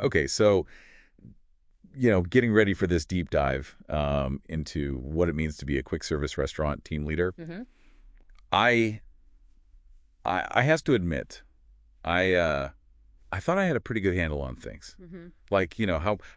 Okay, so, getting ready for this deep dive into what it means to be a quick service restaurant team leader, Hmm. I I have to admit, I thought I had a pretty good handle on things. Hmm. Like,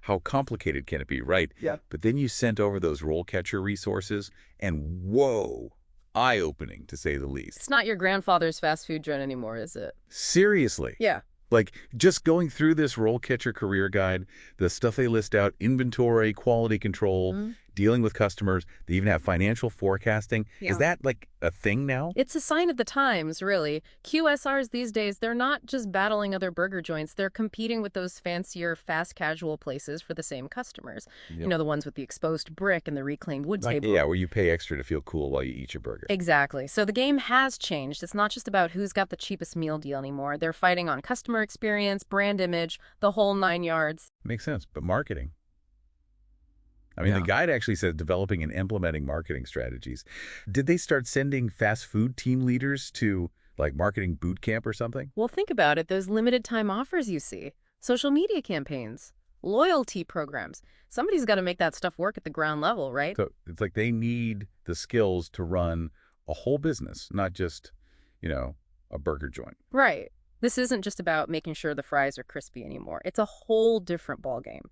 how complicated can it be, right? Yeah. But then you sent over those RoleCatcher resources, and whoa, eye-opening to say the It's least. not your grandfather's fast food joint anymore, is it? Seriously. Yeah. Like, just going through this RoleCatcher career guide, the stuff they list out, inventory, quality control, Mm. dealing with customers, they even have financial forecasting. Is Yeah. that, like, a thing now? It's a sign of the times, really. QSRs these days, they're not just battling other burger joints, they're competing with those fancier, fast casual places for the same customers. You Yep. know, the ones with the exposed brick and the reclaimed wood table. Yeah, where you pay extra to feel cool while you eat your burger. Exactly. So the game has changed. It's not just about who's got the cheapest meal deal anymore. They're fighting on customer experience, brand image, the whole nine yards. Makes sense. But marketing. I mean, the Yeah. guide actually says developing and implementing marketing strategies. Did they start sending fast food team leaders to, like, marketing boot camp or something? Well, think about it. Those limited time offers you see, social media campaigns, loyalty programs. Somebody's got to make that stuff work at the ground level, right? So it's like they need the skills to run a whole business, not just, you know, a burger joint. Right. This isn't just about making sure the fries are crispy anymore. It's a whole different ballgame.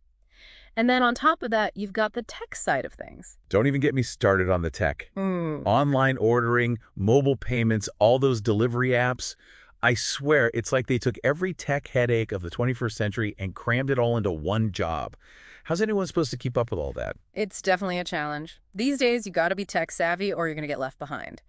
And then on top of that, you've got the tech side of things. Don't even get me started on the tech. Mm. Online ordering, mobile payments, all those delivery apps. I swear, it's like they took every tech headache of the 21st century and crammed it all into one job. How's anyone supposed to keep up with all that? It's definitely a challenge. These days, you got to be tech savvy or you're going to get left behind.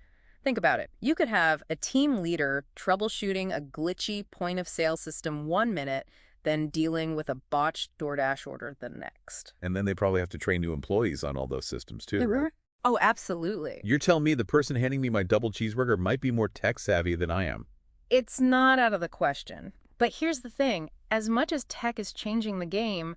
Think about it. You could have a team leader troubleshooting a glitchy point of sale system 1 minute, then dealing with a botched DoorDash order the next. And then they probably have to train new employees on all those systems too, right? Oh, absolutely. You're telling me the person handing me my double cheeseburger might be more tech savvy than I am. It's not out of the question. But here's the thing. As much as tech is changing the game,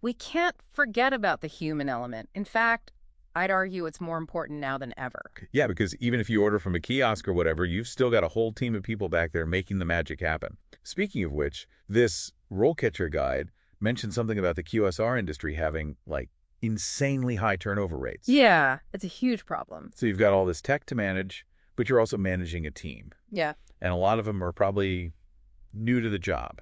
we can't forget about the human element. In fact, I'd argue it's more important now than ever. Yeah, because even if you order from a kiosk or whatever, you've still got a whole team of people back there making the magic happen. Speaking of which, this RoleCatcher guide mentioned something about the QSR industry having, like, insanely high turnover rates. Yeah, it's a huge problem. So you've got all this tech to manage, but you're also managing a team. Yeah. And a lot of them are probably new to the job.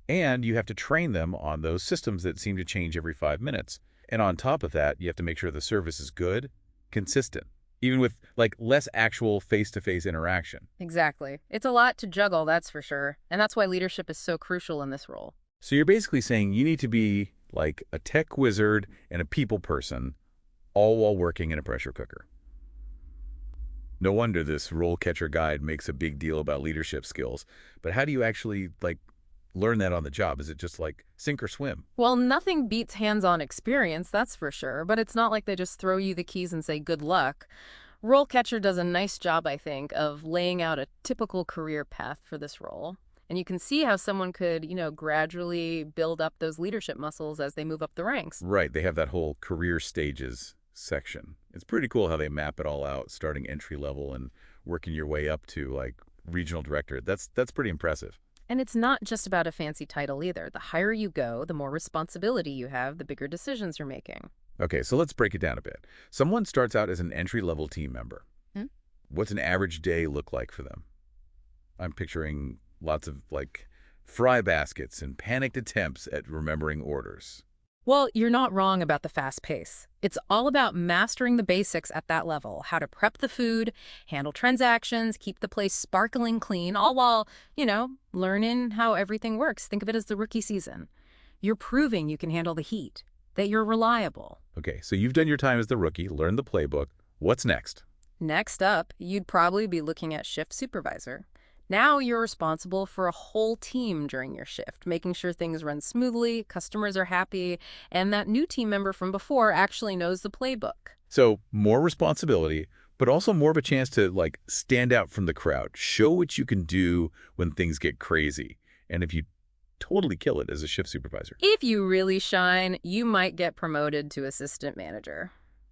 And you have to train them on those systems that seem to change every 5 minutes. And on top of that, you have to make sure the service is good, consistent, even with, like, less actual face-to-face interaction. Exactly. It's a lot to juggle, that's for sure. And that's why leadership is so crucial in this role. So you're basically saying you need to be like a tech wizard and a people person, all while working in a pressure cooker. No wonder this RoleCatcher guide makes a big deal about leadership skills. But how do you actually, like, learn that on the job? Is it just like sink or swim? Well, nothing beats hands-on experience, that's for sure. But it's not like they just throw you the keys and say good luck. RoleCatcher does a nice job, I think, of laying out a typical career path for this role. And you can see how someone could, gradually build up those leadership muscles as they move up the ranks. Right, they have that whole career stages section. It's pretty cool how they map it all out, starting entry level and working your way up to, like, regional director. That's pretty impressive. And it's not just about a fancy title either. The higher you go, the more responsibility you have, the bigger decisions you're making. Okay, so let's break it down a bit. Someone starts out as an entry-level team member. Hmm? What's an average day look like for them? I'm picturing lots of, like, fry baskets and panicked attempts at remembering orders. Well, you're not wrong about the fast pace. It's all about mastering the basics at that level, how to prep the food, handle transactions, keep the place sparkling clean, all while, learning how everything works. Think of it as the rookie season. You're proving you can handle the heat, that you're reliable. Okay, so you've done your time as the rookie, learned the playbook. What's next? Next up, you'd probably be looking at shift supervisor. Now you're responsible for a whole team during your shift, making sure things run smoothly, customers are happy, and that new team member from before actually knows the playbook. So more responsibility, but also more of a chance to, like, stand out from the crowd. Show what you can do when things get crazy. And if you totally kill it as a shift supervisor. If you really shine, you might get promoted to assistant manager,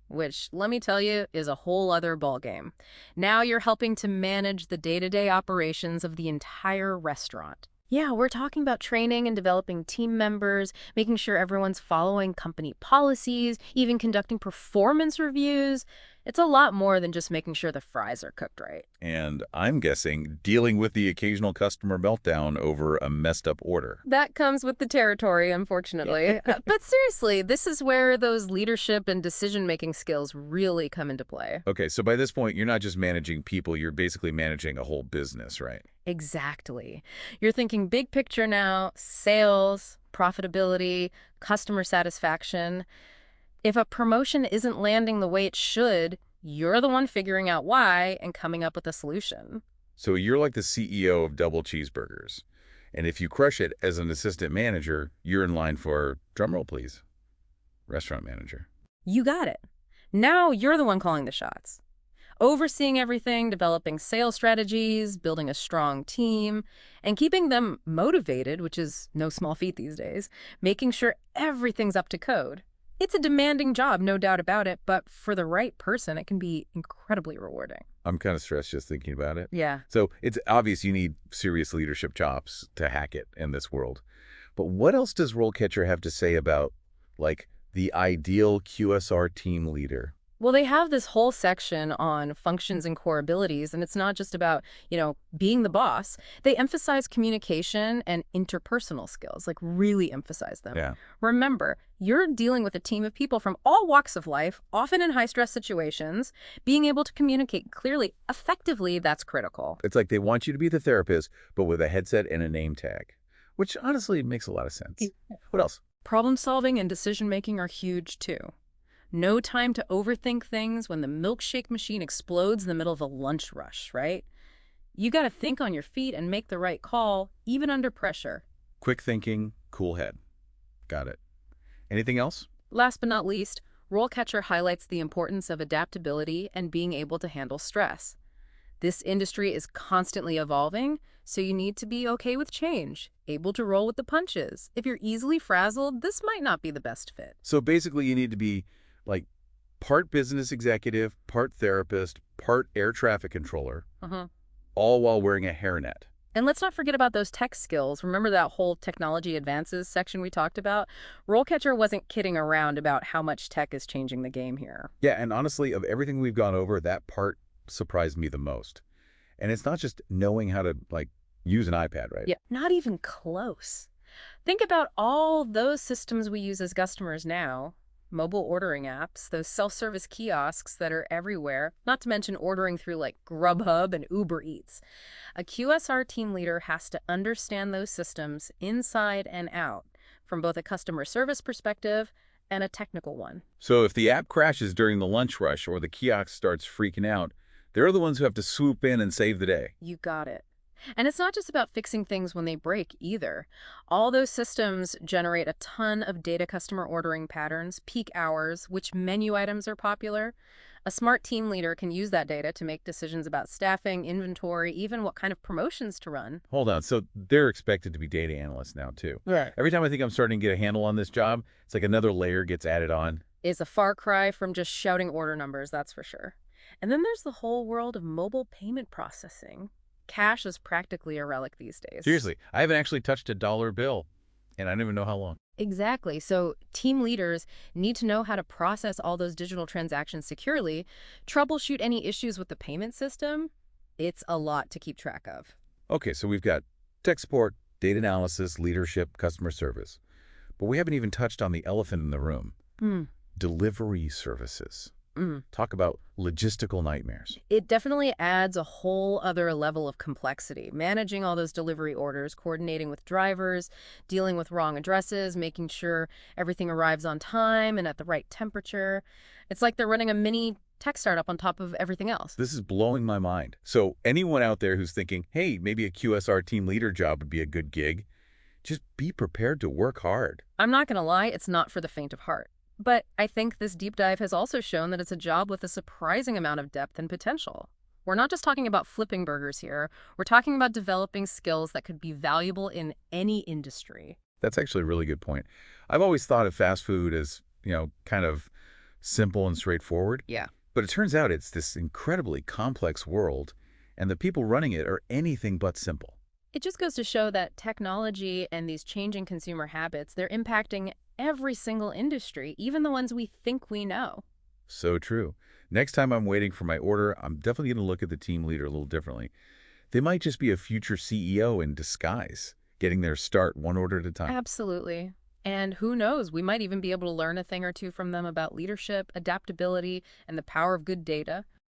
which, let me tell you, is a whole other ballgame. Now you're helping to manage the day-to-day operations of the entire restaurant. Yeah, we're talking about training and developing team members, making sure everyone's following company policies, even conducting performance reviews. It's a lot more than just making sure the fries are cooked right. And I'm guessing dealing with the occasional customer meltdown over a messed up order. That comes with the territory, unfortunately. But seriously, this is where those leadership and decision-making skills really come into play. Okay, so by this point, you're not just managing people, you're basically managing a whole business, right? Exactly. You're thinking big picture now, sales, profitability, customer satisfaction. If a promotion isn't landing the way it should, you're the one figuring out why and coming up with a solution. So you're like the CEO of Double Cheeseburgers. And if you crush it as an assistant manager, you're in line for, drumroll please, restaurant manager. You got it. Now you're the one calling the shots. Overseeing everything, developing sales strategies, building a strong team, and keeping them motivated, which is no small feat these days, making sure everything's up to code. It's a demanding job, no doubt about it, but for the right person, it can be incredibly rewarding. I'm kind of stressed just thinking about it. Yeah. So it's obvious you need serious leadership chops to hack it in this world. But what else does RoleCatcher have to say about, like, the ideal QSR team leader? Well, they have this whole section on functions and core abilities, and it's not just about, being the boss. They emphasize communication and interpersonal skills, like really emphasize them. Yeah. Remember, you're dealing with a team of people from all walks of life, often in high-stress situations. Being able to communicate clearly, effectively, that's critical. It's like they want you to be the therapist, but with a headset and a name tag, which honestly makes a lot of sense. What else? Problem solving and decision-making are huge, too. No time to overthink things when the milkshake machine explodes in the middle of a lunch rush, right? You got to think on your feet and make the right call, even under pressure. Quick thinking, cool head. Got it. Anything else? Last but not least, RoleCatcher highlights the importance of adaptability and being able to handle stress. This industry is constantly evolving, so you need to be okay with change, able to roll with the punches. If you're easily frazzled, this might not be the best fit. So basically you need to be like part business executive, part therapist, part air traffic controller, all while wearing a hairnet. And let's not forget about those tech skills. Remember that whole technology advances section we talked about? RoleCatcher wasn't kidding around about how much tech is changing the game here. Yeah, and honestly, of everything we've gone over, that part surprised me the most. And it's not just knowing how to, like, use an iPad, right? Yeah, not even close. Think about all those systems we use as customers now. Mobile ordering apps, those self-service kiosks that are everywhere, not to mention ordering through like Grubhub and Uber Eats. A QSR team leader has to understand those systems inside and out, from both a customer service perspective and a technical one. So if the app crashes during the lunch rush or the kiosk starts freaking out, they're the ones who have to swoop in and save the day. You got it. And it's not just about fixing things when they break either. All those systems generate a ton of data, customer ordering patterns, peak hours, which menu items are popular. A smart team leader can use that data to make decisions about staffing, inventory, even what kind of promotions to run. Hold on. So they're expected to be data analysts now, too. Right. Every time I think I'm starting to get a handle on this job, it's like another layer gets added on. Is a far cry from just shouting order numbers, that's for sure. And then there's the whole world of mobile payment processing. Cash is practically a relic these days. Seriously, I haven't actually touched a dollar bill, and I don't even know how long. Exactly. So team leaders need to know how to process all those digital transactions securely, troubleshoot any issues with the payment system. It's a lot to keep track of. Okay, so we've got tech support, data analysis, leadership, customer service. But we haven't even touched on the elephant in the room. Delivery services. Talk about logistical nightmares. It definitely adds a whole other level of complexity. Managing all those delivery orders, coordinating with drivers, dealing with wrong addresses, making sure everything arrives on time and at the right temperature. It's like they're running a mini tech startup on top of everything else. This is blowing my mind. So anyone out there who's thinking, hey, maybe a QSR team leader job would be a good gig, just be prepared to work hard. I'm not going to lie, it's not for the faint of heart. But I think this deep dive has also shown that it's a job with a surprising amount of depth and potential. We're not just talking about flipping burgers here. We're talking about developing skills that could be valuable in any industry. That's actually a really good point. I've always thought of fast food as, kind of simple and straightforward. Yeah. But it turns out it's this incredibly complex world, and the people running it are anything but simple. It just goes to show that technology and these changing consumer habits, they're impacting every single industry, even the ones we think we know. So true. Next time I'm waiting for my order, I'm definitely going to look at the team leader a little differently. They might just be a future CEO in disguise, getting their start one order at a time. Absolutely. And who knows, we might even be able to learn a thing or two from them about leadership, adaptability, and the power of good data.